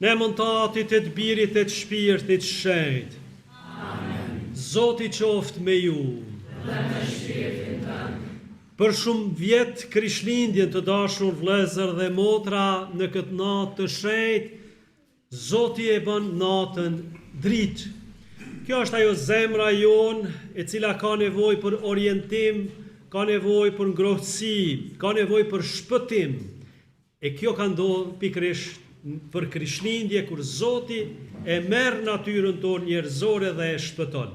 në emëntatit e të birit e të shpirtit shenjt. Zoti qoftë me ju. Dhe me shpirtin tënd. Për shumë vjet Krishtlindjen të dashur vëllezër dhe motra në këtë natë të shenjtë, Zoti e bën natën dritë. Kjo është ajo zemra jonë e cila ka nevojë për orientim, ka nevojë për ngrohtësi, ka nevojë për shpëtim. E kjo ka ndodhur pikërisht për Krishtlindje kur Zoti e merr natyrën tonë njerëzore dhe e shpëton.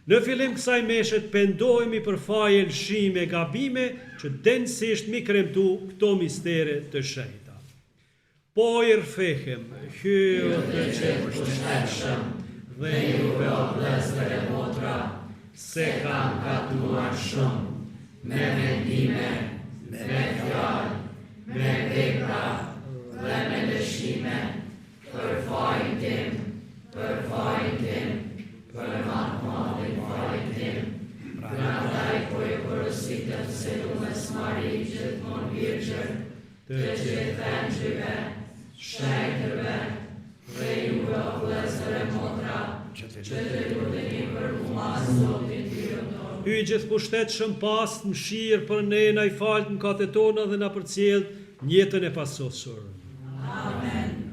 Në fillim kësaj meshe të pendohemi për faje, lëshime, gabime që densisht mi kremtu këto mistere të shenjta. Po i rfehem, hyë Të që pushtetshëm, dhe juve o vëllezër e motra, se kam gatuar shumë, me mendime, me fjalë, me vepra dhe me lëshime, për fajin tim, për mahmonin fajin tim. Prandaj po ju porositem se lumës Mari gjithmonë virgjër, të gjithë angjëve, shenjtëve, dhe juve o vëllezër e motra, që të luteni për mua Zotin Tyrin tonë. Hy gjithë pushtetshëm pas mëshirë për ne, na i falë mëkatet tona dhe na përcjell në jetën e pasosur. Amen.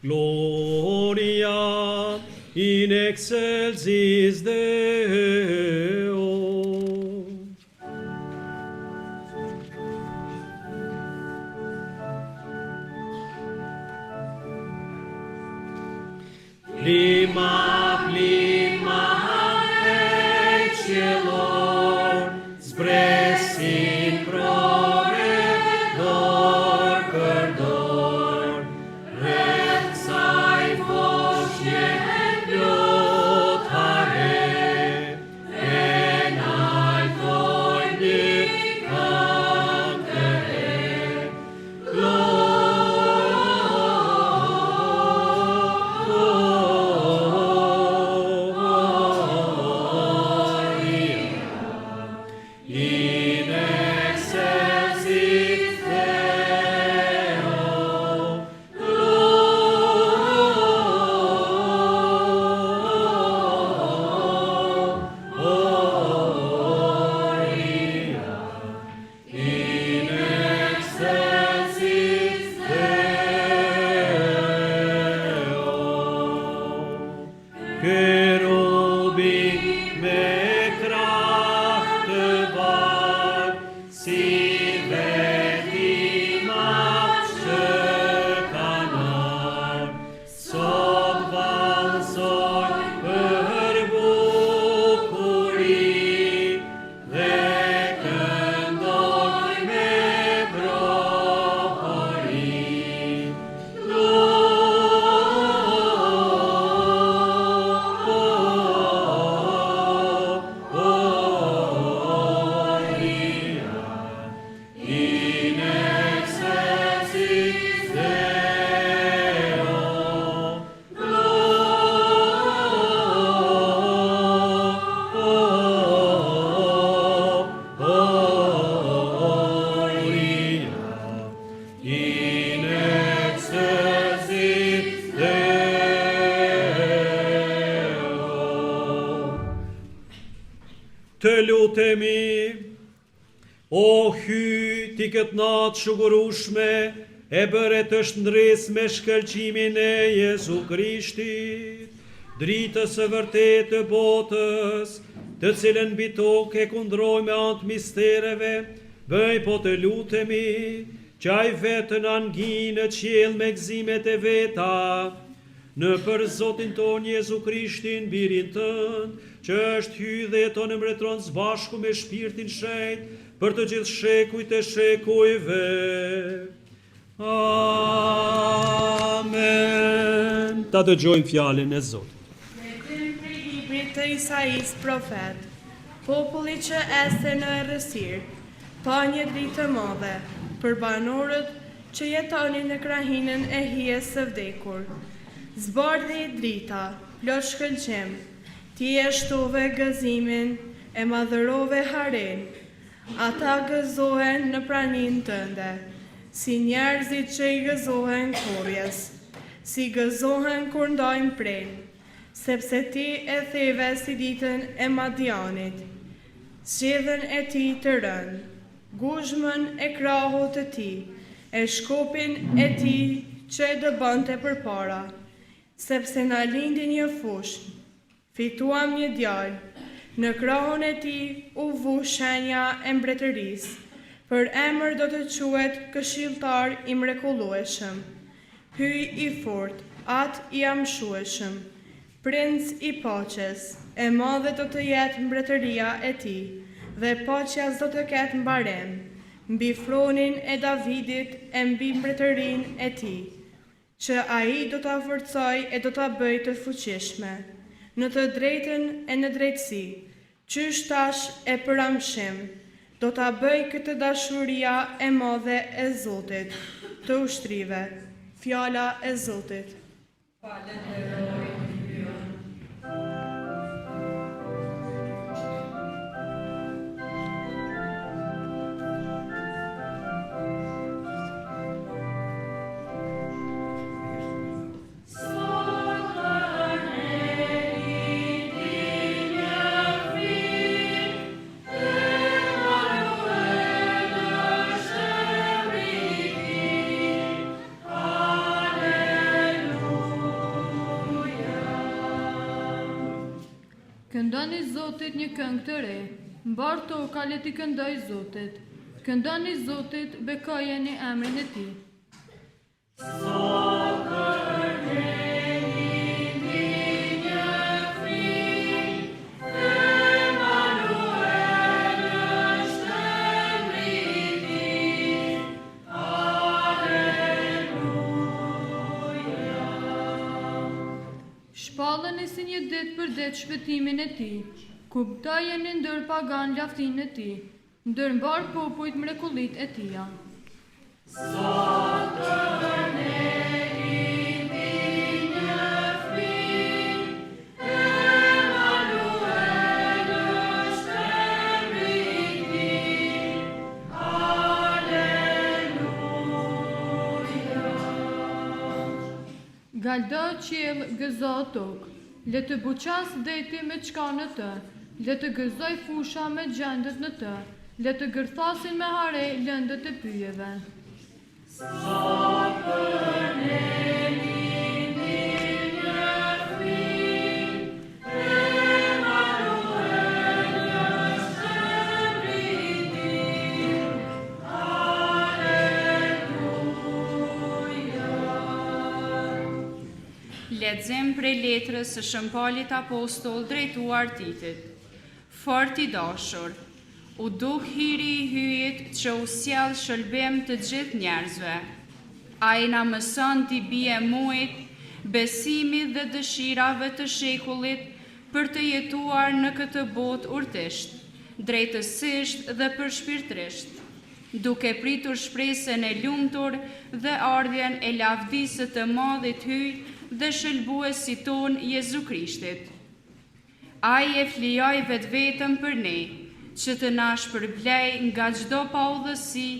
Gloria in excelsis Deo. Plima, plima, eccelor, spresin provedor per dor, rexai fosnie liotare, enai coini cantere, gloria. të lutemi. O hy, ti këtë natë shugurushme, e bëre të shndres me shkëlqimin e Jezu Krishtit, dritës së vërtet të botës, të cilën mbi tokë e kundroj me anë mistereve, bëj po të lutemi, që ai vetën angi në qiell me gëzimet e veta, në për Zotin ton Jezu Krishtin, birin tënd, që është hy dhe jeton e mbretëron së bashku me shpirtin shenjtë, për të gjithë shekujt e shekujve. Amen. Ta dëgjojmë fjalën e Zotit. Lexim prej librit të Isais profet. Populli që este në errësirë, pa një dritë të madhe, për banorët që jetonin në krahinën e hijes së vdekur. Zbardhi drita, plot shkëlqim, ti e shtove gëzimin, e madhërove haren. Ata gëzohen në pranin tënde, si njerëzit që i gëzohen korjes, si gëzohen kur ndajnë pren, sepse ti e theve si ditën e Madianit, zgjedhën e ti të rënë, guzhmën e krahut të ti, e shkopin e ti që e dëbante përpara, sepse na lindi një fush, fituam një djalë, në krahun e ti u vu shenja e mbretërisë, për emër do të quhet këshilltar i mrekullueshëm, hyj i fort, atë i amshueshëm, princ i paqes, e madhe do të jetë mbretëria e tij, dhe paqja do të ketë mbarem, mbi fronin e Davidit e mbi mbretërinë e tij, që ai do ta forcojë e do ta bëjë të fuqishme, në të drejtën e në drejtësi, qysh tash e për amshim, do ta bëj këtë dashuria e madhe e Zotit, të ushtrive, fjala e Zotit. Këndoni Zotit një këngë të re, mbar toka le t'i këndoj Zotit. Këndoni Zotit, bekojeni emrin e tij. Shpalleni si një ditë për ditë shpëtimin e tij, kuptojeni ndër pagan laftinë e tij, ndër mbar popujt mrekullitë e tija. Galdo qiell, gëzo tokë, le të buqas deti me çka në të, le të gëzoj fusha me gjendët në të, le të gërthasin me hare lëndët e pyjeve. Lexim prej letrës së Shëmpalit Apostoll drejtuar Titit. Fort i dashur, u duk hiri i hyjit që u sjell shëlbim të gjithë njerëzve. Ai na mëson t'i bie mujt, besimit dhe dëshirave të shekullit për të jetuar në këtë botë urtisht, drejtësisht dhe përshpirtërisht, duke pritur shpresën e lumtur dhe ardhjen e lavdisë të Madhit Hyj dhe shëlbuesit ton Jezu Krishtit. Ai e flijoi vetëm për ne, që të na shpërblej nga çdo paudhësi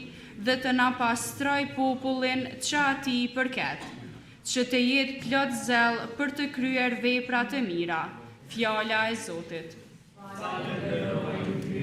dhe të na pastroj popullin që atij i përket, që të jetë plot zell për të kryer vepra të mira. Fjala e Zotit. Falenderoj.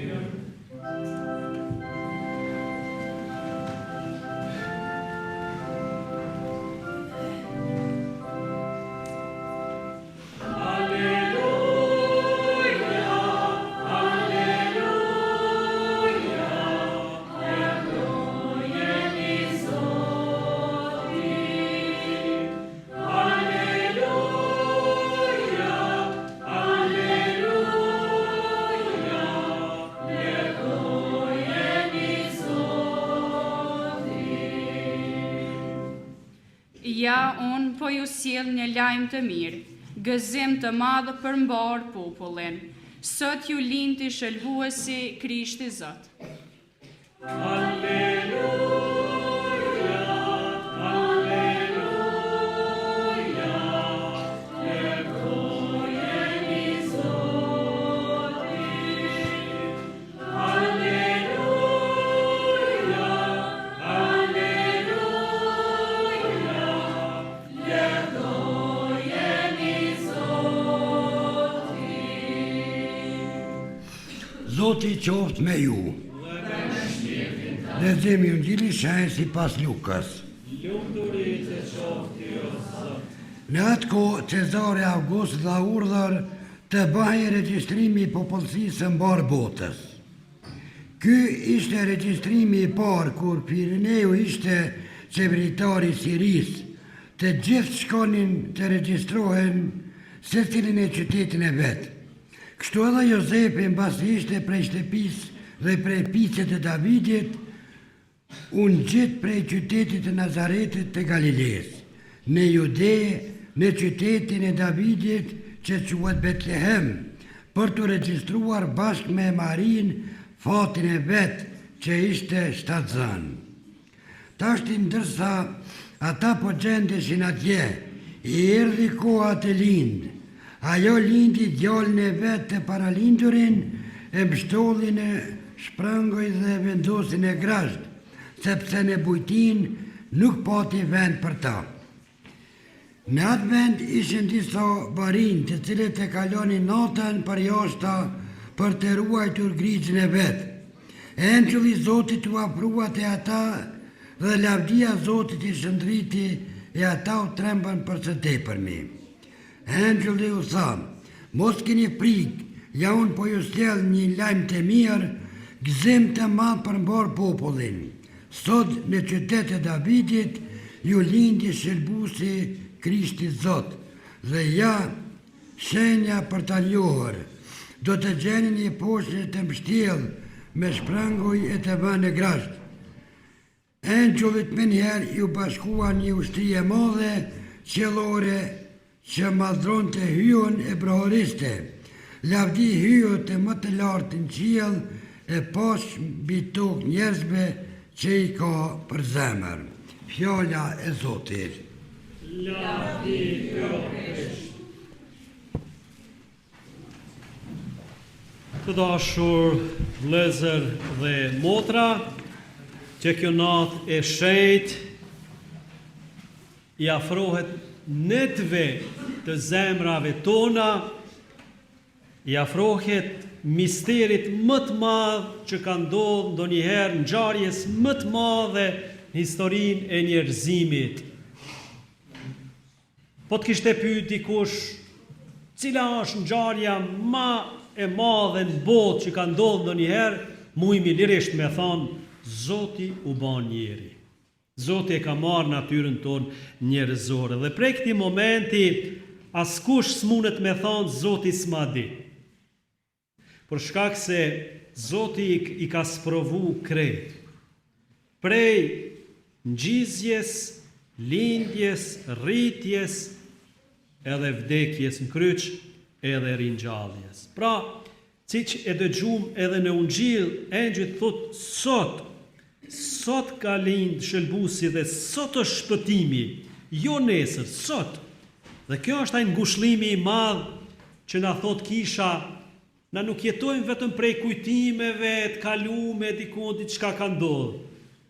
unë po ju sjell një lajm të mirë, gëzim të madh për mbar popullin. Sot ju lindi shëlbuesi Krishti Zot. Zoti qoftë me ju. Lexojmë Injili shenjë sipas Lukas. Në atë kohë Cezari August dha urdhër të bëhej regjistrimi i popullsisë së mbar botës. Ky ishte regjistrimi i parë kur Pirineu ishte qeveritari i Sirisë. Të gjithë shkonin të regjistrohen secilin e qytetin e vet. Kështu edhe Jozepi mbasi ishte prej shtëpisë dhe prej picet e Davidit, unë gjithë prej qytetit të Nazaretit të Galiles, në Jude, në qytetin e Davidit që quhet Betlehem, për të regjistruar bashkë me Marin fatin e vetë që ishte shtatzën. Tashti ndërsa ata po gjendeshin atje, i erdhi koha të lindë. Ajo lindi djalin e vetë të paralindurin, e mbështollin e shprangoj dhe vendosin e grasht, sepse në bujtin nuk pati vend për ta. Në atë vend ishin disa barin të cilët e kalonin natën për jashta për të ruajtur grigjin e vetë. Engjulli Zotit u aprua te ata dhe lavdia Zotit i shëndriti e ata u tremban për së tepërmi. Engjulli u tha, mos keni frikë, ja unë po ju sjell një lajm të mirë, gëzim të madh për mbar popullin. Sot në qytetin e Davidit ju lindi shëlbuesi Krishti Zot, dhe ja shenja për ta njohur. Do të gjeni një poshtë të mbështjell me shprangoj e të vënë grasht. Engjullit me njëherë ju bashkua një ushtri e madhe qiellore që madhron të hyun e brohoriste, lavdi hyut të më të lartë në qiell e posh mbi tokë njerëzve që i ka për zemër. Fjala e Zotit. Lavdi Krishtit. Të dashur vëllezër dhe motra, që kjo natë e shenjtë i afrohet netve të zemrave tona, i afrohet misterit më të madh që ka ndodhur ndonjëherë, ngjarjes më të madhe në historinë e njerëzimit. Po të kishte pyet dikush, cila është ngjarja më e madhe në botë që ka ndodhur ndonjëherë, mujmi lirisht me thonë, Zoti u bën njeri. Zoti e ka marrë natyrën tonë njerëzore. Dhe prej këtij momenti, askush s'mundet me thonë Zoti s'ma di. Për shkak se Zoti i ka sprovu krejt. Prej ngjizjes, lindjes, rritjes, edhe vdekjes në kryq, edhe ringjalljes. Pra, siç e dëgjum edhe në Ungjil, engjëjt thot sot ka lind shëlbuesi dhe sot është shpëtimi, jo nesër, sot. Dhe kjo është ai ngushëllimi i madh që na thot kisha, na nuk jetojmë vetëm prej kujtimeve të kaluame diku diçka ka ndodhur.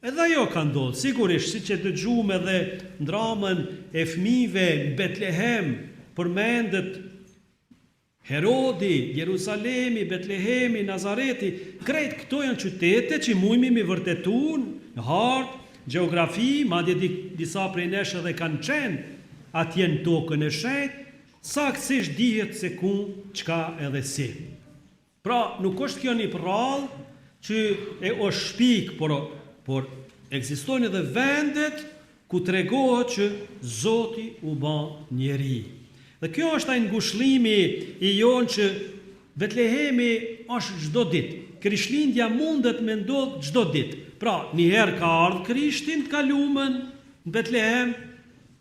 Edhe ajo ka ndodhur, sigurisht, siç e dëgjuam edhe ndramën e fëmijëve në Betlehem, përmendet Herodi, Jerusalemi, Betlehemi, Nazareti, krejt këto janë qytete që mujmi mi vërtetun në hartë, gjeografi, madje disa prej nesh edhe kanë qenë atje në tokën e shenjtë, saktësisht dihet se ku, çka edhe si. Pra, nuk është kjo një prallë që e është shpik, por ekzistojnë edhe vendet ku tregohet që Zoti u bë njeri. Dhe kjo është ai ngushëllimi i jon që Betlehemi është çdo ditë. Krishtlindja mundet me ndodh çdo ditë. Pra, një herë ka ardhur Krishti të kaluamën në Betlehem,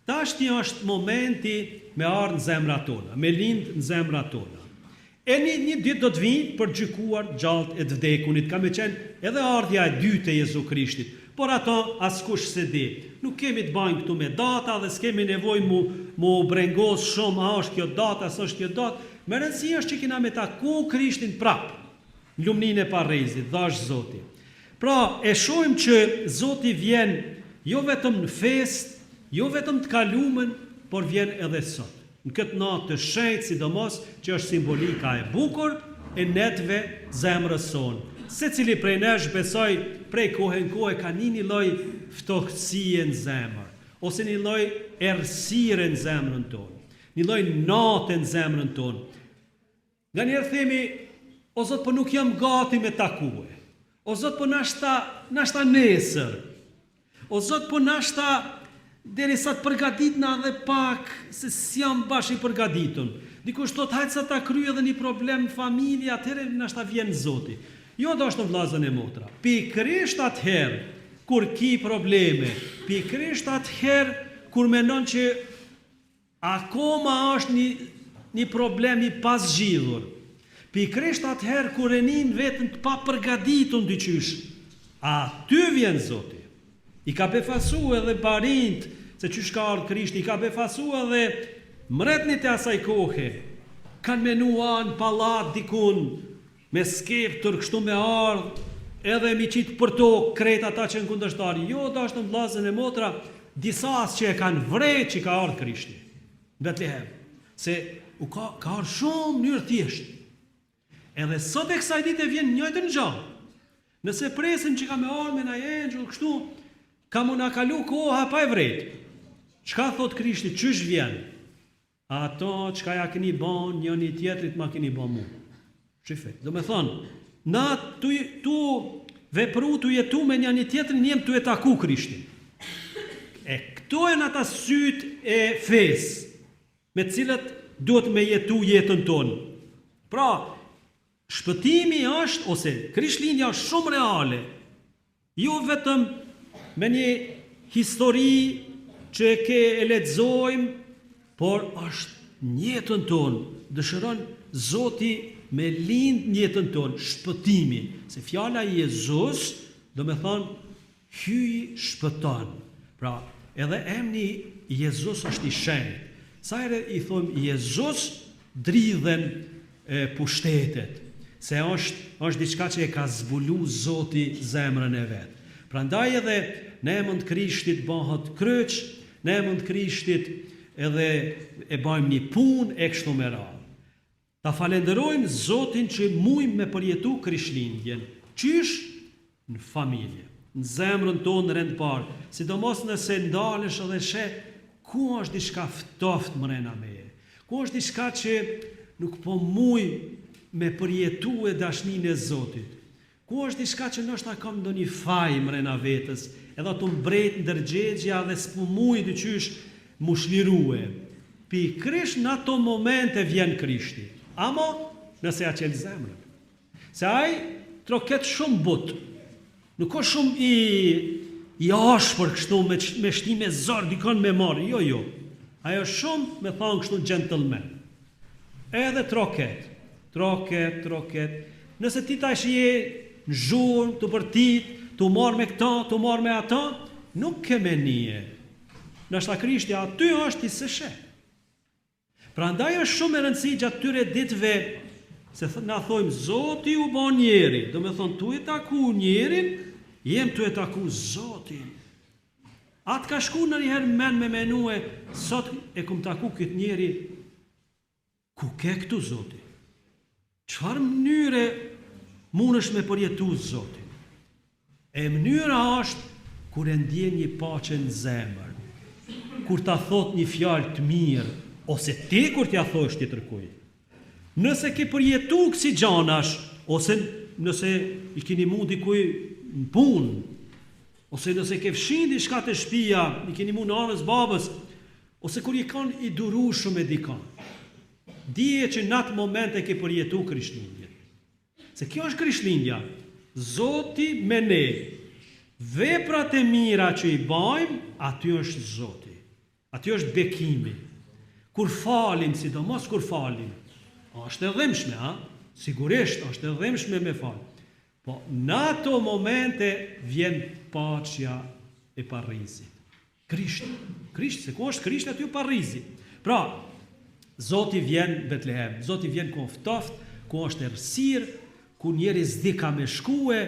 Tashti është momenti me ardhë në zemra tona, me lindë në zemra tona. E një ditë do të vinë për gjykuar gjallët e të vdekunit, ka me qenë edhe ardhja e dytë e Jezu Krishtit. Por ato askush se di. Nuk kemi të bajnë këtu me data dhe s'kemi nevoj mu brengos shumë, a është kjo data, së është kjo data. Me rëndësi është që kina me taku Krishtin prapë, në lumnin e parrezit, dhash Zoti. Pra, e shojmë që Zoti vjen jo vetëm në fest, jo vetëm të kalumen, por vjen edhe sot. Në këtë natë të shenjtë, sidomos që është simbolika e bukur e netve zemrës sonë. Se cili prej nesh besoj prej kohë në kohë ka një lloj ftohtësie në zemër, ose një lloj errësire në zemrën tonë, një lloj nate në zemrën tonë. Nga njerë themi, o Zot, po nuk jam gati me takue. O Zot, po nashta nesër. O Zot, po nashta deri sa të përgatitna dhe pak, se s'jam bash i përgatitun. Dikush thot, hajtë sa ta kryej edhe një problem në familje, atëherë nashta vjen Zoti. Jo do është në vllazën e motra. Pikërisht atëherë kur ki probleme, pikërisht atëherë kur menon që akoma është një problem i pasgjidhur. Pikërisht atëherë kur e nin vetën të papërgatitur dyqysh, aty vjen Zoti. I ka befasu edhe barint, se qysh ka ardhur Krishti, i ka befasu edhe mretnit e asaj kohe. Kanë menua në pallat dikun, me skeptur, kështu me ardhë, edhe mi qitë për tokë, krejt ata që në kundështari. Jo, da është në vllazën e motra, disa as që e kanë vrej që ka ardhë Krishti. Në Betlehem. Se ka ardhë shumë njërë thjesht. Edhe sot e kësaj dite vjen njëjtë në gjallë. Nëse presim që ka me ardhë me na engjëll, kështu, ka mu na kalu koha pa e vrejt. Çka thot Krishti, qysh vjen? Ato çka ja keni bon, njëni tjetrit ma keni bon mu. Shife, do me thonë, na tu vepru, tu jetu me një tjetrin, njem tu e taku Krishtin. E këto e në ata sytë e fesë, me cilët duhet me jetu jetën tonë. Pra, shpëtimi është, ose Krishtlindja është shumë reale, jo vetëm me një histori që e lexojmë, por është njëtën tonë, dëshiron Zoti me lind njëtën tonë, shpëtimi, se fjala Jezus, do me thonë, hyj shpëton. Pra, edhe emni Jezus është i shenjtë. Sa ere i thojmë Jezus, dridhen pushtetet, se është diçka që e ka zbulu Zoti zemrën e vetë. Pra ndaj edhe në emën të Krishtit bëhet kryq, në emën të Krishtit edhe e bëjmë një punë e kështu me radhë. Ta falenderojmë Zotin që mujmë me përjetu Krishtlindjen. Qysh? Në familje, në zemrën tonë rend parë, sidomos nëse ndalesh edhe she, ku është diçka ftoft mrena meje? Ku është diçka që nuk po mujmë me përjetu e dashnin e Zotit? Ku është diçka që nështë kam do një faj mrena vetës, edhe të mbret në dërgjegja dhe s'pu mujë dyqysh mu shlirue. Pikërisht në ato momente vjen Krishti. Amo, nëse ja qelë zemrën. Se aj troket shumë butë. Nuk o shumë i ashpër kështu me shtime zorë, dikon me marë. Jo. Ajo shumë me thonë kështu gentleman. Edhe troket. Nëse ti tash je në zhurë, të përtit, të marë me këta, të marë me ata, nuk keme nije. Nështë a Krishti aty është i sëshe. Pra ndaj është shumë e rëndësi gjatë tyre ditëve, se na thojmë, Zoti u bon njeri, do me thonë, tu e taku njerin, jem tu e taku Zotin. Atë ka shku në njëherë men me menue, sot e kum taku këtë njeri, ku ke këtu Zoti? Qëfar mënyre mund është me përjetu Zotin? E mënyra është kur e ndjen një paqe në zemër, kur ta thot një fjalë të mirë, ose ti kur t'ja thosh ti tërkuj. Nëse ke përjetu kësi gjanash, ose nëse i keni mu dikuj në punë, ose nëse ke fshin diçka të shtëpia, i keni mu në anës babës, ose kur i kanë i duru shumë e dikan. Dije që në atë moment e ke përjetu Krishtlindjen. Se kjo është Krishtlindja. Zoti me ne, veprat e mira që i bajmë, aty është Zoti. Aty është bekimi. Kur falim, sidomos kur falim, është e dhimbshme, sigurisht është e dhimbshme me fal. Po në ato momente vjen paqja e Parizit. Krisht, se ku është Krisht aty Parizit. Pra, Zoti vjen në Betlehem, Zoti vjen ku është ftoft, ku është errësirë, ku njerëz ka me shkue.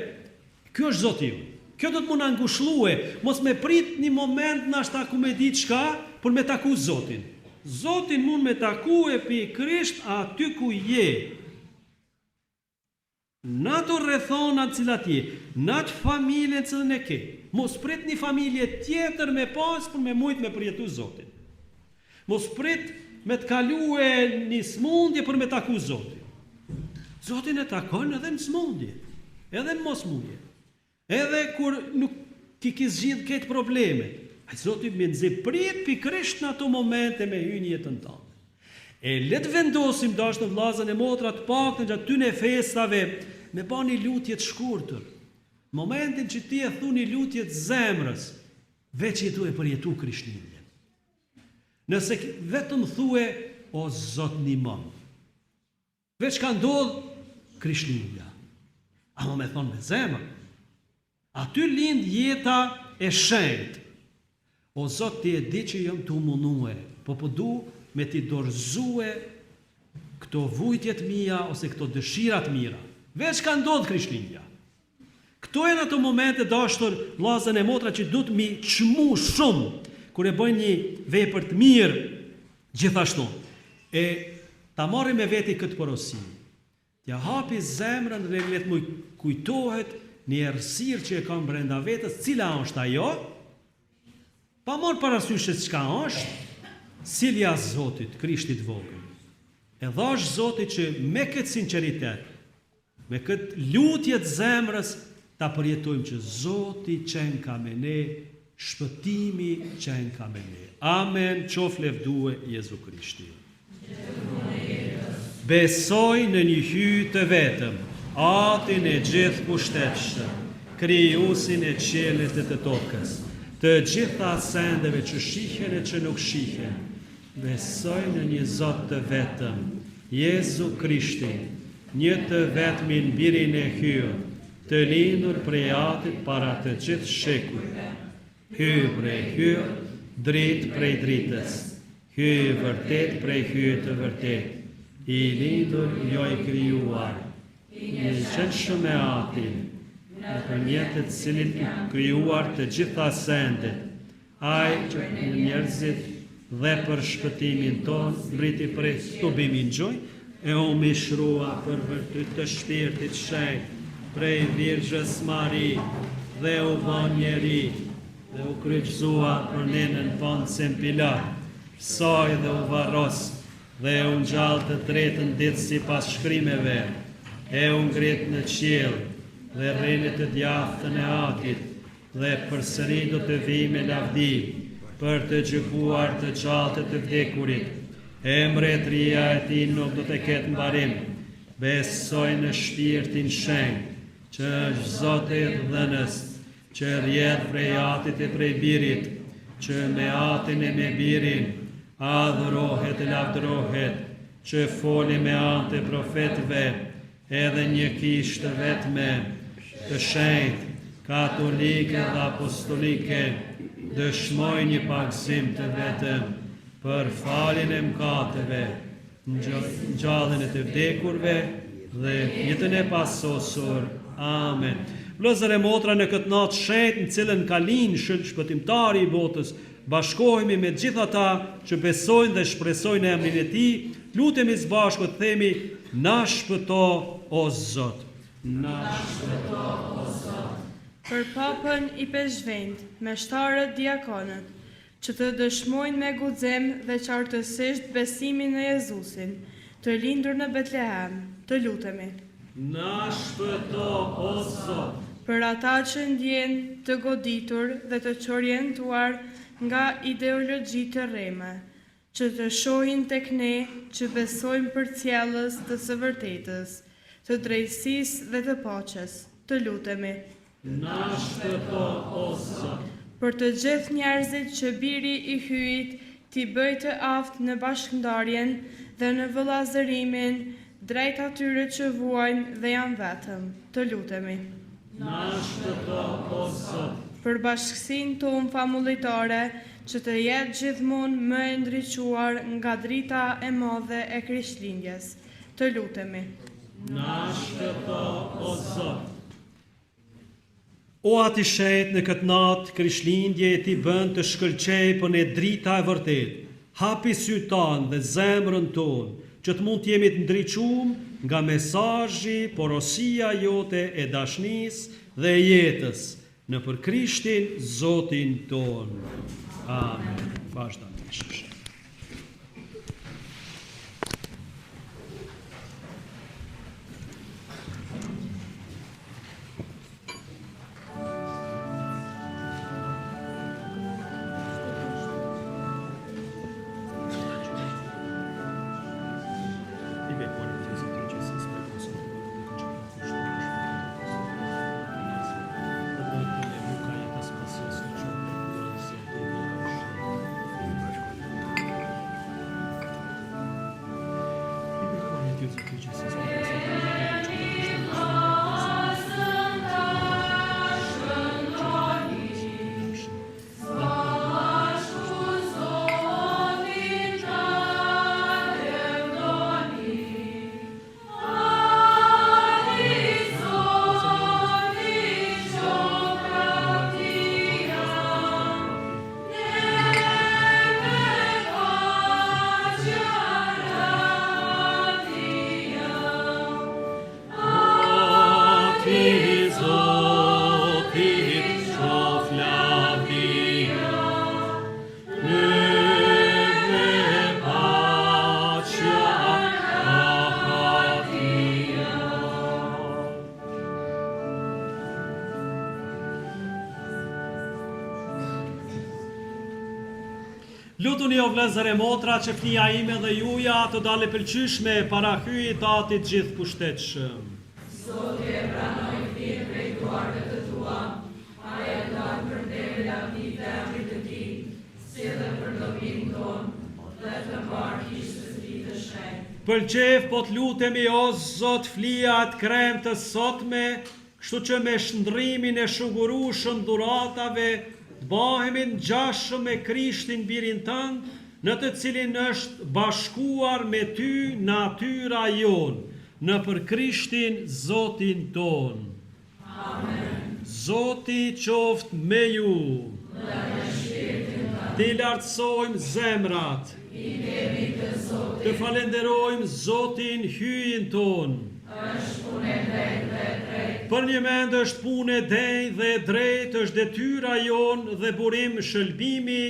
Kjo është Zoti ju. Kjo do të më ngushllue, mos me prit një moment nashta ku me ditë çka, por me taku Zotin. Zotin mund me taku e pikërisht aty ku je. Në ato rrethona cilat je, në atë familje që ne ke. Mos prit një familje tjetër me pas për me mujt me përjetu Zotin. Mos prit me të kalue një smundje për me taku Zotin. Zotin e takon edhe në smundje, edhe në mos mundje. Edhe kur nuk ki zgjidh këtë probleme. Zoti më nxe prit pikërisht në ato momente me hyrje jetën tonë. E le të vendosim dashur vllazën e motra të paktën gjaty në festave me bani lutje të shkurtër. Momentin që ti e thuni lutje të zemrës, veç jetu e përjetu Krishtlindjen. Nëse vetëm thue o Zot ndihmo. Veç ka ndodh Krishtlindja. Ama me thonë me zemër. Aty lind jeta e shenjtë. O Zot, ti e di që jam të munue, po du me ti dorëzue këto vujtjet mia ose këto dëshirat mira. Veç ka ndodhë Krishtlindja. Këto e në ato momente dashur vllazën e motra që du të mi çmu shumë kur e bëjnë një vepër të mirë gjithashtu. E ta marrim me veti këtë porosi. T'ja hapi zemrën dhe le të më kujtohet një errësirë që e kam brenda vetës, cila është ajo? Pa morë parasysh se çka është, silja Zotit, Krishtit vogël. E dhash Zotit që me këtë sinqeritet, me këtë lutje të zemrës, ta përjetojmë që Zoti qenë ka me ne, shpëtimi qenë ka me ne. Amen, qof levdue Jezu Krishti. Besoj në një hyj të vetëm, Atin e gjithë pushtetshëm, krijuesin e qiellit dhe të tokës, të gjitha sendeve që shihen e që nuk shihen. Besoj në një Zot të vetëm, Jezu Krishtin, një të vetmin birin e hyrë, të lindur prej Atit para të gjithë shekujve. Hyrë prej hyrë, dritë prej dritës, hyrë vërtet prej hyrë të vërtet, i lindur jo i krijuar, i qenë shumë e Atin, në përmjet të cilit krijuar të gjitha sendet, ai që në njerëzit dhe për shpëtimin ton mbriti prej stubimin gjoj, e u mishrua për vërtet të shpirtit shenjtë prej Virgjës Mari dhe u bën njeri dhe u kryqëzua për nenën Poncën Pilat, saj dhe u varros dhe u ngjall të tretën ditë sipas shkrimeve, e u ngrit në qiell dhe rrinit të djathtën e Atit, dhe përsëri do të vi me lavdi për të gjykuar të gjallë të vdekurit. Mbretëria e tij nuk do të ketë mbarim. Besoj në shpirtin shenjtë, që është Zoti i dhënës, që rrjedh prej Atit e prej Birit, që me Atin e me Birin adhurohet e lavdërohet, që foli me anë të profetëve, edhe një kishë të vetme, të shenjtë, katolike dhe apostolike, dëshmoj një pagëzim të vetëm për faljen e mëkateve, ngjalljen e të vdekurve dhe jetën e pasosur. Amen. Vëllezër e motra, në këtë natë shenjtë në cilën ka linë shpëtimtari i botës, bashkohemi me gjithë ata që besojnë dhe shpresojnë emrin e Tij, lutemi së bashku të themi: na shpëto o Zot. Na shpëto o Zot. Për papën i peshvend, me shtarët diakonët, që të dëshmojnë me guxim dhe qartësisht besimin në Jezusin, të lindur në Betlehem, të lutemi. Na shpëto o Zot. Për ata që ndjen të goditur dhe të çorientuar nga ideologji të rreme, që të shohin tek ne që besojmë për cjellës të së vërtetës, të drejtësisë dhe të paqes, të lutemi. Na shpëto o Zot. Për të gjithë njerëzit që biri i hyjit t'i bëj të aftë në bashkëndarjen dhe në vëllazërimin drejt atyre që vuajnë dhe janë vetëm. Të lutemi. Na shpëto o Zot. Për bashkësinë tonë famulitare, që të jetë gjithmonë më e ndriçuar nga drita e madhe e Krishtlindjes. Të lutemi. Na shpëto o Zot. O ati shet në këtë natë, Krishtlindje e ti bën të shkëlqej për në drita e vërtet, hapi sy tanë dhe zemrën tonë, që të mund t'jemi të ndriçum nga mesazhi, porosia jote e dashnis dhe e jetës, në për Krishtin Zotin tonë. Amen. Vazhdimisht. Lutuni o vlezër e motra që fëmija ime dhe juja të dalë pëlqyeshme para hyjit atit gjithë pushtetshëm. Zoti e pranoi fëmijën prej duarve të tua, ai e dhan për nderin e lavdit e emrit të tij, si edhe për dobinë tonë, dhe të mbar kishës së tij të shenjtë. Pëlqef po të lutemi o Zot flija atë krem të sotme, kështu që me shndrimin e shugurueshëm dhuratave të bahemi ngjashëm me Krishtin birin tënd, në të cilin është bashkuar me ty natyra jon, në për Krishtin Zotin ton. Amen. Zoti qoftë me ju. Ti lartësojmë zemrat. Të falenderojmë Zotin hyjin ton. Për një mend është punë e denjë dhe e drejtë, është detyra jonë dhe burim shëlbimi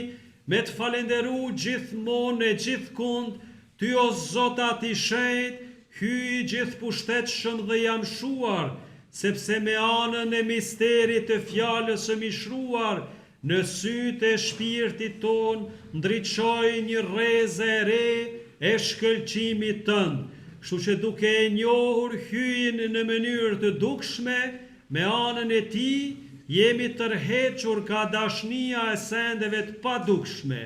me të falenderu gjithmonë e gjithkund, ty o Zot ati shenjtë, hyj gjithë pushtetshëm dhe jam shuar, sepse me anën e misterit të fjalës së mishruar, në sytë e shpirtit ton, ndriçoj një rrezë e re e shkëlqimit tënd. Kështu që duke e njohur hyjin në mënyrë të dukshme, me anën e tij, jemi tërhequr ka dashnia e sendeve të padukshme.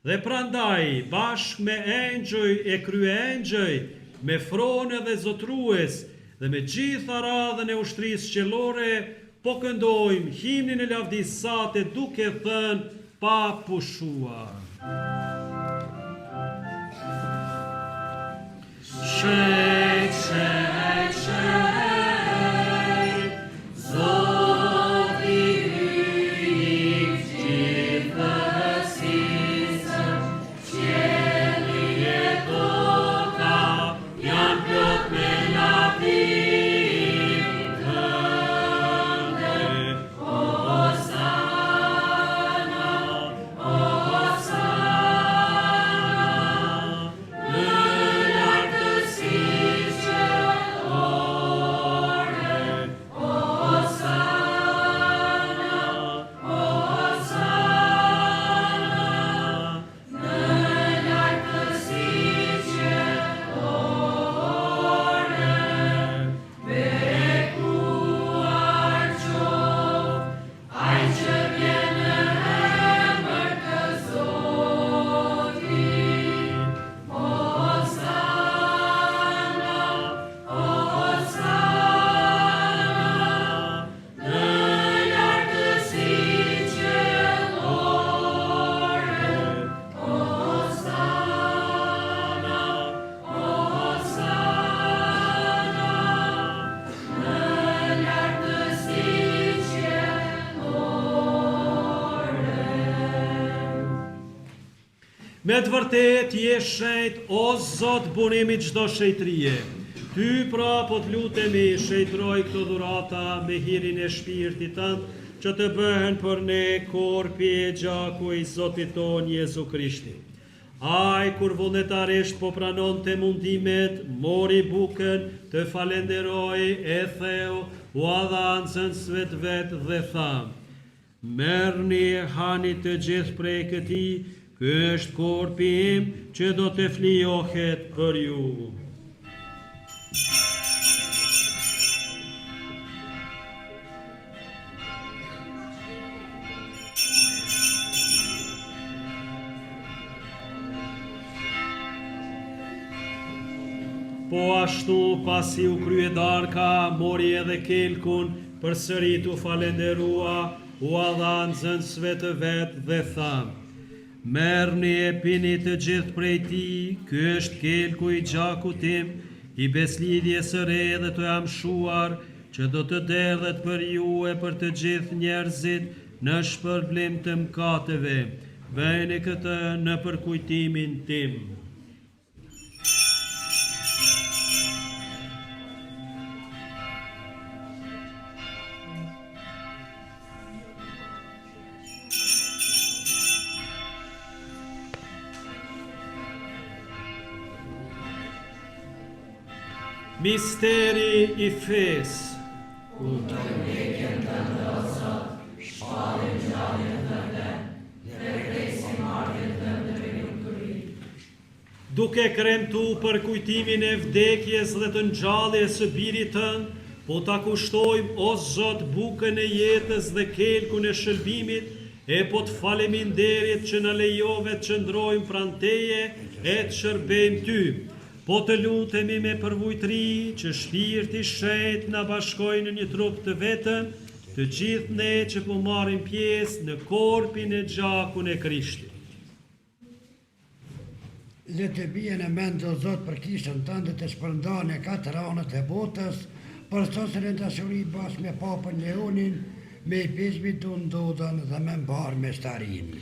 Dhe prandaj, bashkë me engjëj e kryengjëj, me fronë dhe zotrues, dhe me gjitha radhën e ushtrisë qellore, po këndojmë himnin e lavdisate duke thënë pa pushuar. Shej, shej, shej, Zoti hyj gjithësisë, qielli e toka janë plot me lavdim tënde. Hosana, Hosana, në lartësi Me të vërtet je shenjt, o Zot, bunimi çdo shejtërie. Ty pra po të lutemi, shejtroj këto dhurata me hirin e shpirtit tënd, që të bëhen për ne korpi e gjaku i Zotit ton Jezu Krishti. Ai kur vullnetarisht po pranon të mundimet, mori bukën, të falenderoi, e theu, u adhancën svet vet dhe tha: merrni hani të gjithë prej këtij, ky është korpi im që do të flijohet për ju. Po ashtu pasi u krye darka, mori edhe kelkun, përsëri u falenderua, u adhancën svetë vetë dhe tha: merrni e pini të gjithë prej tij, ky është kelku i gjakut tim, i beslidhjes së re dhe të amshuar, që do të derdhet për ju e për të gjithë njerëzit në shpërblim të mëkateve. Bëjeni këtë në përkujtimin tim. Misteri i fesë. Duke kremtu për kujtimin e vdekjes dhe të ngjalljes së birit tënd, po ta kushtojmë o Zot bukën e jetës dhe kelkun e shëlbimit, e po të faleminderit që na lejove të qëndrojmë pranë Teje e të shërbejmë Ty. Po të lutemi me përvujtëri që shpirti shenjt na bashkojë në një trup të vetëm, të gjithë ne që po marrim pjesë në korpin e gjakun e Krishtit. Le të bie në mend o Zot për kishën tënde të shpërndarë në 4 anët e botës, për sosën e dashurit bashkë me Papën Leonin, me i pishmit të ndodën dhe me mbarë me shtarin.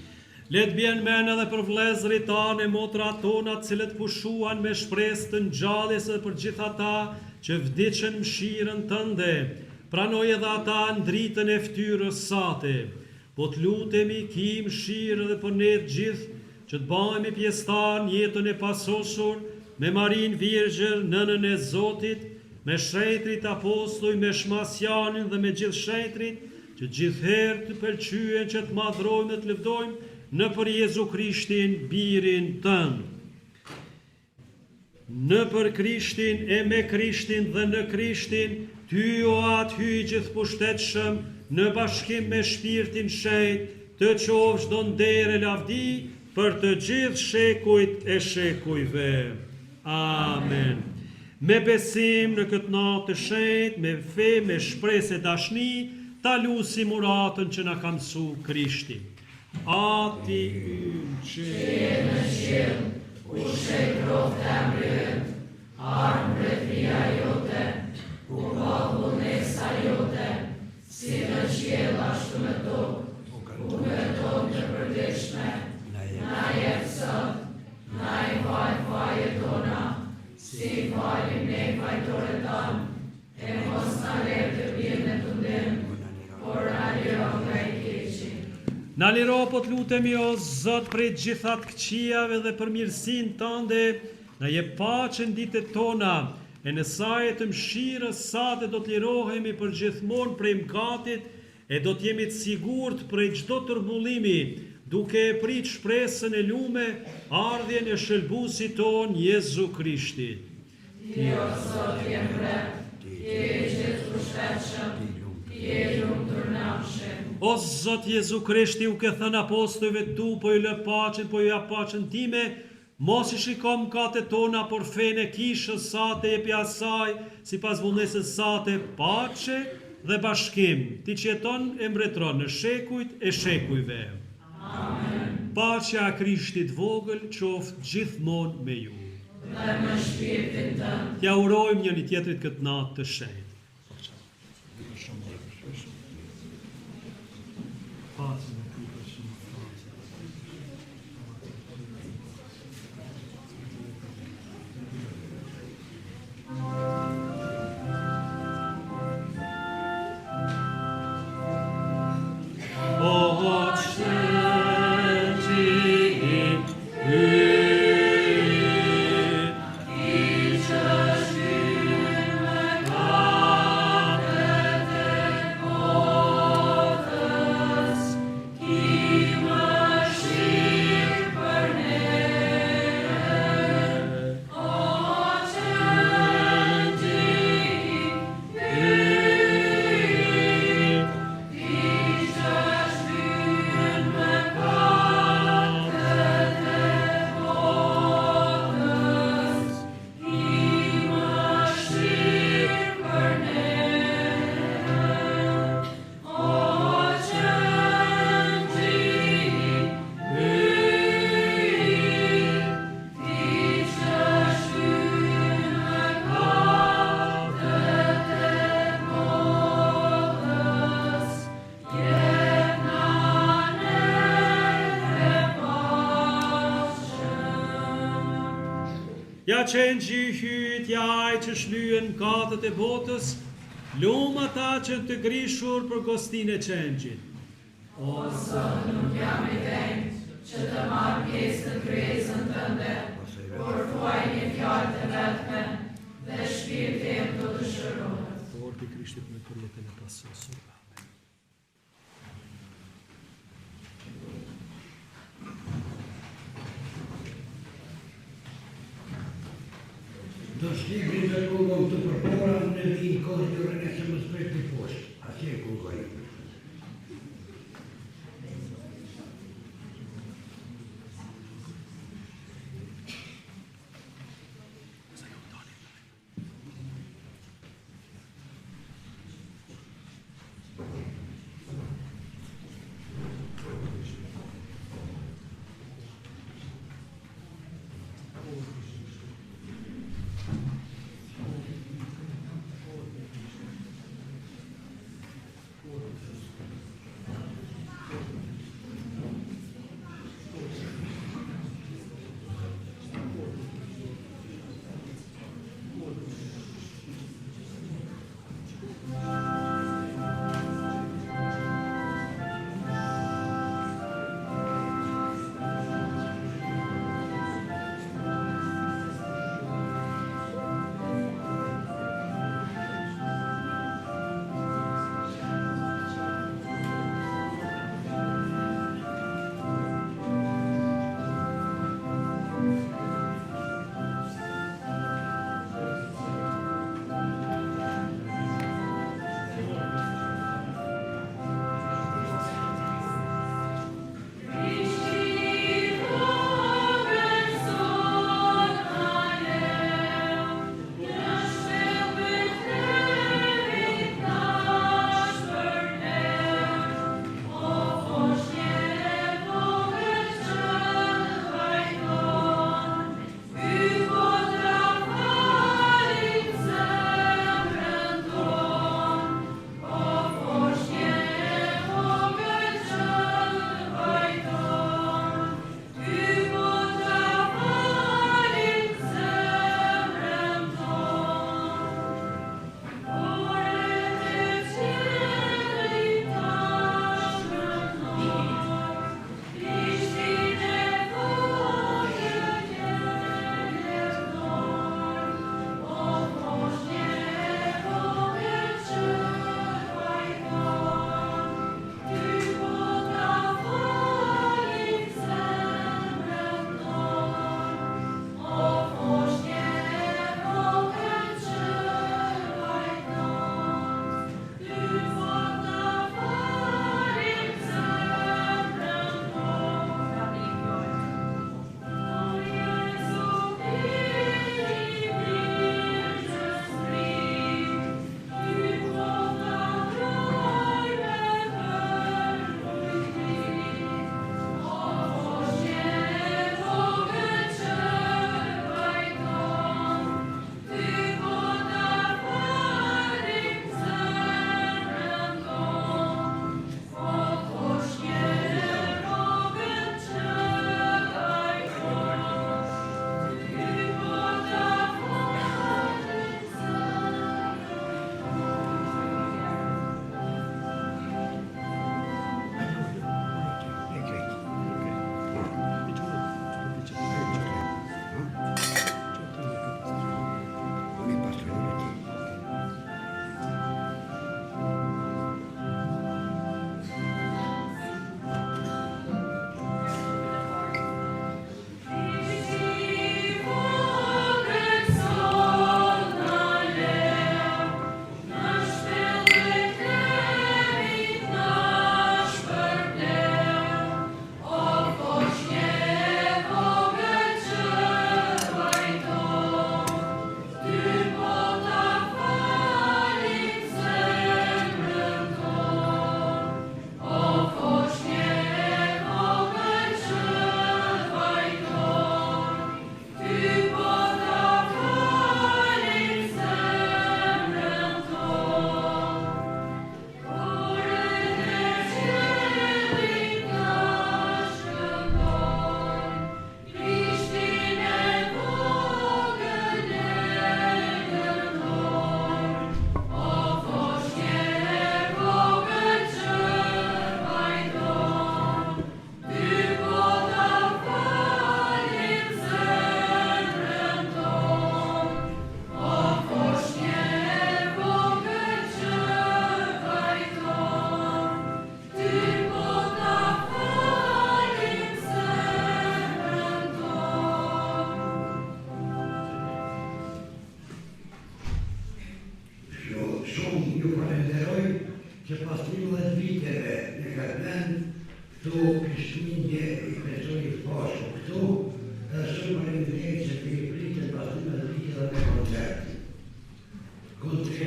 Le të bjen men edhe për vlezërit tanë e motrat tona, cilët pushuan me shpresë të ngjalljes për gjithë ata që vdiqën mëshirën tënde. Pranoj edhe ata në dritën e ftyrës sate. Po të lutemi ki mëshirë edhe për ne të gjithë, që të bëhemi pjesëtar në jetën e pasosur, me Marin Virgjën, nënën e Zotit, me shenjtrit apostoj, me Shmasjanin dhe me gjithë shenjtrit, që gjithherë të pëlqyen që të madhrojmë dhe të lëvdojmë në për Jezu Krishtin, birin tënë. Në për Krishtin e me Krishtin dhe në Krishtin, ty o atë hyj gjithë pushtetshëm, në bashkim me shpirtin shenjt, të qofsh do ndere lavdi për të gjithë shekujt e shekujve. Amen. Me besim në këtë natë të shenjt, me fe, me shpresë e dashni, ta lusim uratën që na ka mësu Krishti. Ati ynë që në qiell, ku shekroft e mbrën, armë mbretëria jote, ku ka vullnesa jote, si në qiell ashtu në tokë, ku në tokë të përditshme, na jep sot, na i val fajet tona, si falim ne fajtore tanë, e mos na lër të vijmë në tundim, por na liro nga i keqi. na liro po të lutemi o Zot prej gjithat këqijave dhe për mirësinë tënde, na jep paqen ditët tona, e në saj të mëshirës sate do të lirohemi për gjithmonë prej mëkatit, e do të jemi të sigurt prej çdo turbullimi, duke e prit shpresën e lume, ardhjen e shëlbuesit ton Jezu Krishti. Ti o Zot je mbret, ti je gjithë pushtetshëm, ti je lumtur në afshim. O Zot Jezu Krishti, u ke thënë apostujve tu, po ju lë paqen, po ju jap paqen time, mos i shiko mëkatet tona, por fenë e kishës sate jepi asaj, sipas vullnesës sate, paqe dhe bashkim, ti që jeton e mbretëron në shekujt e shekujve. Amen. Paqja e Krishtit vogël qoftë gjithmonë me ju. Dhe me shpirtin tënd. T'ja urojmë njëri tjetrit këtë natë të shenjtë. Pacën e Krishtit. Ja qenë hyt jaj që shlyen katët e botës, lumë ata që të grishur për gostin e qenjit. O sot nuk jam i denjë që të marrë pjesë në kryesën tënde, por thuaj një fjalë të vetme dhe shpirti im do të shërohet. Por të Krishtit me përjetën e pasosur. Do shqipri të kugëm të përpora në vinë kohë njërën e se më spet të poshtë. Ashe e kugoj.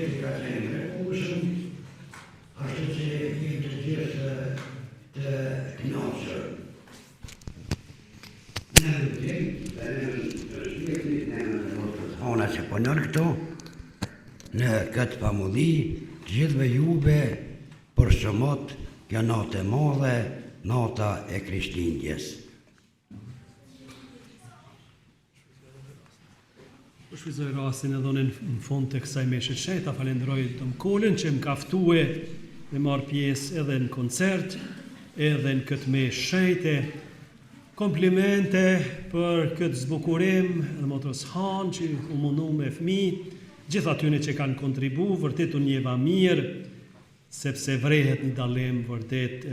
Krishti ka qenë mrekullueshëm, ashtu që i të gjithë të kënaqur. Ne ona që punën këtu, në këtë pamulli, të gjithëve juve përshëmot kjo natë e madhe, nata e Krishtlindjes. Shfrytëzoj rastin edhe unë në fund të kësaj meshe sheta, falenderoj Tom Kolën që më ka ftue me marrë pjesë edhe në koncert, edhe në këtë meshë shete. Komplimente për këtë zbukurim dhe motros Han që u mundu me fëmijë, gjithë atyne që kanë kontribu, vërtet unë njeva mirë, sepse vrehet një dallim vërtet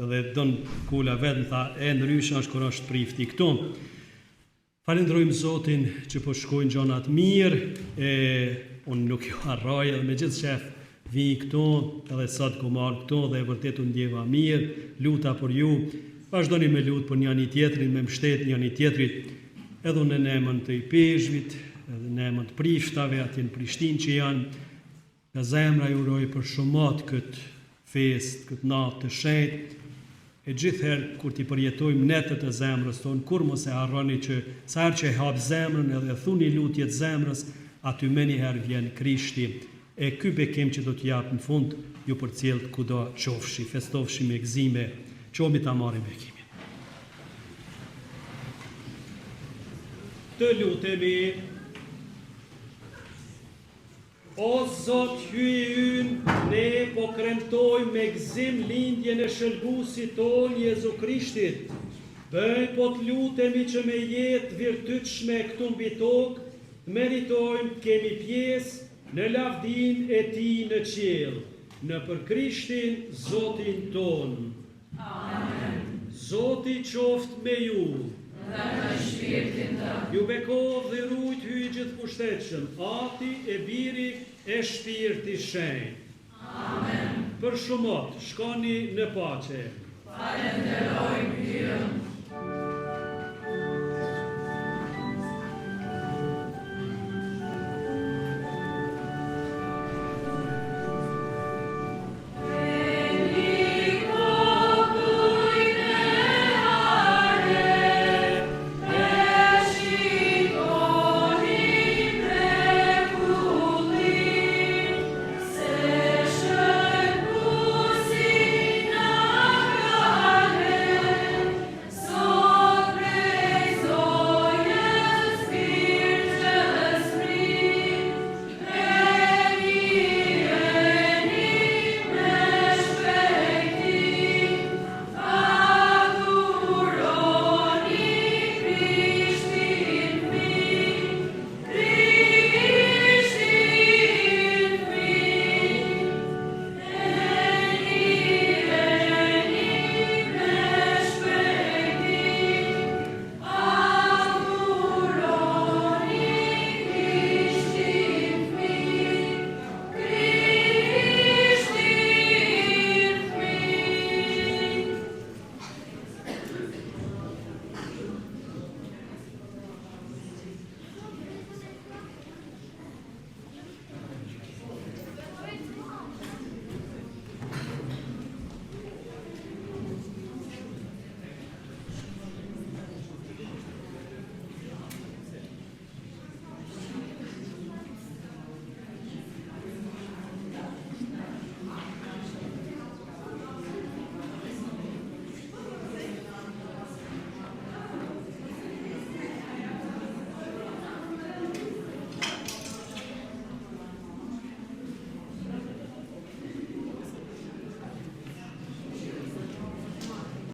dhe dënë Kola vetë në tha e ndryshe është kur është prifti këtu. Falenderojmë Zotin që po shkojnë gjonat mirë, unë nuk ju harroj edhe me gjithë shef vi këtu, edhe sot ku marë këtu dhe vërtet unë ndjeva mirë, luta për ju, vazhdoni me lutë për njëri tjetrin, me mbështet njëri tjetrit, edhe unë në emën të i peshvit, edhe në emën të prishtave, atje në Prishtinë që janë, nga zemra ju uroj për shumat këtë fest, këtë natë të shenjtë, e gjithherë kur t'i përjetojmë netët e zemrës tonë, kur mos e harroni që sa herë që e hap zemrën edhe thuni lutjet zemrës, aty me njëherë vjen Krishti, e ky bekim që do t'jap në fund ju përcjellët kudo qofshi, festofshi me gëzime, qomi ta marrim bekimin. Të lutemi. O Zot, hyj ynë, ne po kremtojmë me gëzim lindjen e shëlbuesit tonë Jezu Krishtit. Bëj po të lutemi që me jetë virtytshme këtu mbi tokë, meritojmë të kemi pjesë në lavdin e Tij në qiell, në për Krishtin Zotin tonë. Amen. Zoti qoftë me ju. Dhe në shpirtin të. Ju bekov dhe rujt hyj gjithë pushtetshëm, Ati e Biri e Shpirti Shenjtë. Amen. Për shumot, shkoni në pace. Falenderojmë Ty.